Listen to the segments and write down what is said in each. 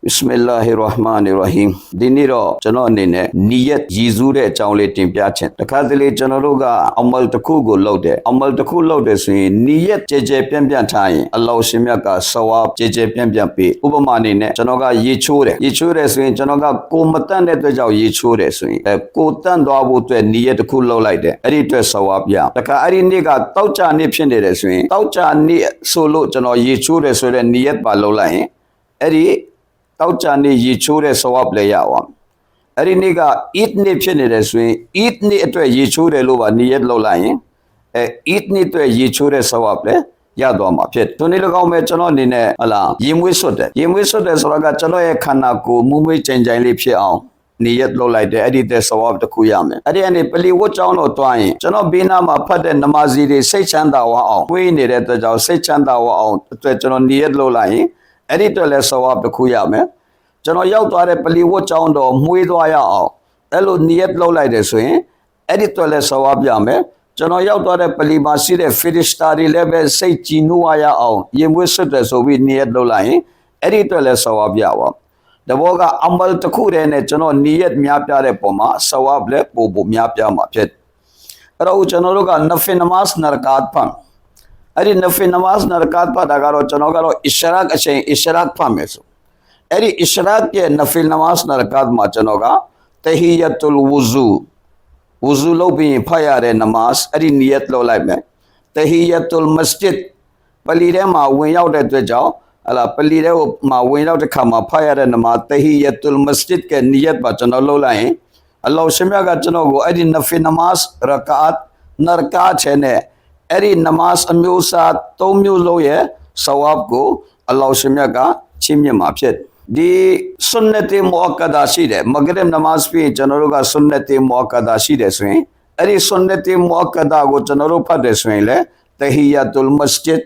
Bismillahirrahmanirrahim ဒီနေ့တော့ကျွန်တော်အနေနဲ့နီယတ်ရည်စူးတဲ့အကြောင်းလေးတင်ပြချင်တခါတလေကျွန်တော်တို့ကအမလ်တစ်ခုကိုလုပ်တယ်အမလ်တစ်ခုလုပ်တယ်ဆိုရင်နီယတ်ကြဲကြဲပြန့်ပြန့်ထားရင်အလ္လာဟ်ရှင်မြတ်ကဆဝါဘ်ကြဲကြဲပြန့်ပြန့်ပေးဥပမာအနေနဲ့ကျွန်တော်ကရေချိုးတယ်ဆိုရင်ကျွန်တော်ကကိုမတန့်တဲ့အတွက်ကြောင့်ရေချိုးတယ်ဆိုရင်ကိုတန့်သွားဖို့အတွက်နီယတ်တစ်ခုလုပ်လိုက်တယ်အဲ့ဒီအတွက်ဆဝါဘ်ရတခါအဲ့ဒီနေ့ကတောက်ကြနေ့ဖြစ်နေတယ်ဆိုရင်တောက်ကြနေ့ဆိုလို့ကျွန်တော်ရေချိုးတယ်ဆိုတဲ့နီယတ်ပါလုပ်လိုက်ရင်အဲ့ဒီတောက်ကြနေ့ရေချိုးတဲ့ဆဝါဘ်လည်းရအောင်အဲ့ဒီနေ့က Eid နေ့ဖြစ်နေတယ်ဆိုရင် Eid နေ့အတွက်ရေချိုးတယ်လို့ပါနီယတ်လုပ်လိုက်ရင်Eid နေ့အတွက်ရေချိုးတဲ့ဆဝါဘ်လည်းရသွားမှာဖြစ်ဒီနေ့၎င်းမဲ့ကျွန်တော်အနေနဲ့ဟလာရေမွေးဆွတ်တယ်ဆိုတာကကျွန်တော်ရဲ့ခန္ဓာကိုယ်မူးမွေးကြင်ကြိုင်လေးဖြစ်အောင်နီယတ်လုပ်လိုက်တယ်အဲ့ဒီတဲ့ဆဝါဘ်တစ်ခုရမယ်အဲ့ဒီအနေပလီဝတ်ကြောင်းတော့တွားရင်ကျွန်တော်ဘေးနားမှာဖတ်တဲ့နမာဇီတွေစိတ်ချမ်းသာအောင်ဝေးနေတဲ့အတွက်ကြောင့်စိတ်ချမ်းသာအောင်အတွက်ကျွန်တော်နီယတ်လုပ်လိုက်ရင်အဲ့ဒီအတွက်လည်းဆဝါဘ်တစ်ခုရမယ်ကျွန်တော်ရောက်သွားတဲ့ပလီဝတ်ကြောင်းတော့မွေးသွားရအောင်အဲ့လိုနီယတ်လုပ်လိုက်တယ်ဆိုရင်အဲ့ဒီအတွက်လည်းဆဝါဘ်ရမယ်ကျွန်တော်ရောက်သွားတဲ့ပလီမှာရှိတဲ့ဖီရစ်တာတွေလည်းပဲစိတ်ကြည်နူးရအောင်ရင်မွေးဆွတ်တယ်ဆိုပြီးနီယတ်လုပ်လိုက်ရင်အဲ့ဒီအတွက်လည်းဆဝါဘ်ရပါတဘောကအမလ်တစ်ခုတည်းနဲ့ကျွန်တော်နီယတ်များပြတဲ့ပုံမှာဆဝါဘ်လည်းပိုများပြမှာဖြစ်အဲ့တော့ကျွန်တော်တို့ကနဖီနမတ်နရကာတ်ဖန်အဲ့ဒီနဖီနမတ်နရကာတ်ဖတ်တာကတော့ကျွန်တော်ကတော့အစ္စရာကအချိန်အစ္စရာဖတ်မယ်ဆိုအဲ့ဒီအစ္စရာရဲ့နဖီနမတ်နရကာတ်မှာကျွန်တော်ကတဟီယတ်လ်ဝူဇူလုပ်ပြီးဖတ်ရတဲ့နမတ်အဲ့ဒီနီယတ်လုပ်လိုက်မယ်တဟီယတ်လ်မစဂျစ်ပလီထဲမှာဝင်ရောက်တဲ့အတွက်ကြောင့်ပလီထဲမှာဝင်ရောက်တဲ့ခါမှာဖတ်ရတဲ့နမတ်တဟီယတ်လ်မစဂျစ်ကနီယတ်ပါကျွန်တော်လုပ်လိုက်ရင်အလ္လာဟ်ရှင်မြတ်ကကျွန်တော်ကိုအဲ့ဒီနဖီနမတ်ရကာတ်နရကာတ်ချဲနဲ့အဲ့ဒီနမတ်အမျိုးအစား၃မျိုးလုံးရဲ့ဆဝါဘ်ကိုအလ္လာဟ်ရှင်မြတ်ကချီးမြှင့်မှာဖြစ်ဒီဆွန်နတ်မုအက္ကဒါရှိတယ်မဂရစ်နမတ်ပြီးကျွန်တော်တို့ကဆွန်နတ်မုအက္ကဒါရှိတယ်ဆိုရင်အဲ့ဒီဆွန်နတ်မုအက္ကဒါကိုကျွန်တော်တို့ဖတ်တယ်ဆိုရင်လေတဟီယတ်လ်မစဂျစ်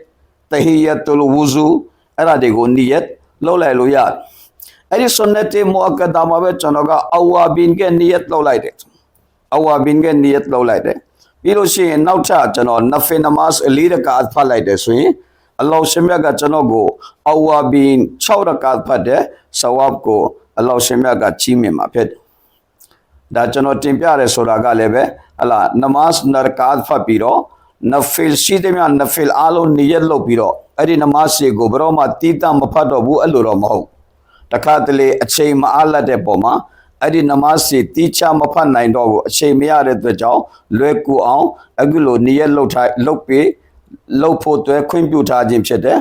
တဟီယတ်လ်ဝူဇူအဲ့ဒါတွေကိုနီယတ်လုပ်လိုက်လို့ရတယ်အဲ့ဒီဆွန်နတ်မုအက္ကဒါမှာပဲကျွန်တော်ကအဝါဘင်ကနီယတ်လုပ်လိုက်တယ်အဝါဘင်ကနီယတ်လုပ်လိုက်တယ်ပြီးလို့ရှိရင်နောက်ထပ်ကျွန်တော်နဖီနမတ်4ရကာတ်ဖတ်လိုက်တယ်ဆိုရင်အလ္လာဟ်ရှင်မြတ်ကကျွန်တော်ကိုအဝါဘင်6ရကာတ်ဖတ်တဲ့ဆဝါဘ်ကိုအလ္လာဟ်ရှင်မြတ်ကချီးမြှင့်မှာဖြစ်ဒါကျွန်တော်တင်ပြရဲဆိုတာကလည်းပဲနမတ်နရကာတ်ဖတ်ပြီးတော့နဖီလ်ရှိတဲ့မြနဖီလ်အားလုံးနီယတ်လုပ်ပြီးတော့အဲ့ဒီနမတ်စီကိုဘယ်တော့မှတီးတန့်မဖတ်တော့ဘူးအဲ့လိုတော့မဟုတ်တခါတလေအချိန်မအားလတ်တဲ့ပုံမှာအဲ့ဒီနမတ်စီတီးချမဖတ်နိုင်တော့ဘူးအချိန်မရတဲ့အတွက်ကြောင့်လွယ်ကူအောင်အခုလိုနီယတ်လုပ်ပြီးလုပ်ဖို့အတွက်ခွင့်ပြုထားခြင်းဖြစ်တယ်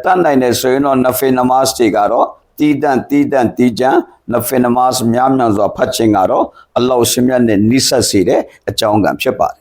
တတ်နိုင်တယ်ဆိုရင်တော့နဖီနမတ်တွေကတော့တီးတန့်နဖီနမတ်များစွာဖတ်ခြင်းကတော့အလ္လာဟ်ရှင်မြတ်နဲ့နိစ္စစေတဲ့အကြောင်းကဖြစ်ပါတယ်